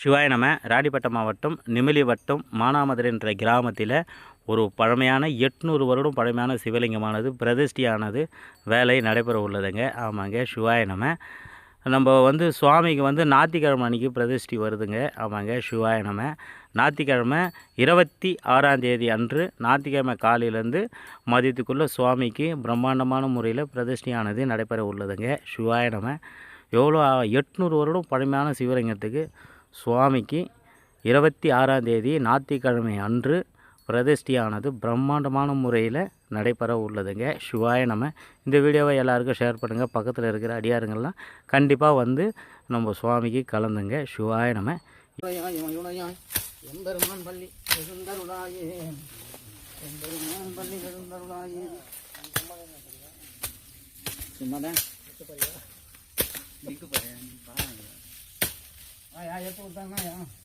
சிவாய நம. ராணிப்பேட்டை மாவட்டம் நிமிலி வட்டம் மானாமதுரை என்ற கிராமத்தில் ஒரு பழமையான 800 வருடம் பழமையான சிவலிங்கமானது பிரதிஷ்டியானது வேலை நடைபெற உள்ளதுங்க. ஆமாங்க, சிவாய நம. நம்ம சுவாமிக்கு ஞாயிற்றுக்கிழமை அன்றைக்கி பிரதிஷ்டி வருதுங்க. ஆமாங்க, சிவாய நம. ஞாயிற்றுக்கிழமை 26ஆம் தேதி அன்று ஞாயிற்றுக்கிழமை காலையிலேருந்து மதியத்துக்குள்ளே சுவாமிக்கு பிரம்மாண்டமான முறையில் பிரதிஷ்டியானது நடைபெற உள்ளதுங்க. சிவாய நம. எவ்வளோ 800 வருடம் பழமையான சிவலிங்கத்துக்கு சுவாமிக்கு 26ஆம் தேதி ஞாயிற்றுக்கிழமை அன்று பிரதிஷ்டியானது பிரம்மாண்டமான முறையில் நடைபெற உள்ளதுங்க. சிவாய நம. இந்த வீடியோவை எல்லாருக்கும் ஷேர் பண்ணுங்கள். பக்கத்தில் இருக்கிற அடியாருங்கள்லாம் கண்டிப்பாக நம்ம சுவாமிக்கு கலந்துங்க. சிவாய நம. எம்பெருமான் பள்ளி எழுந்தருளாயே, எம்பெருமான் பள்ளி எழுந்தருளாயே. சும்மாதான் எப்போ கொடுத்தாங்க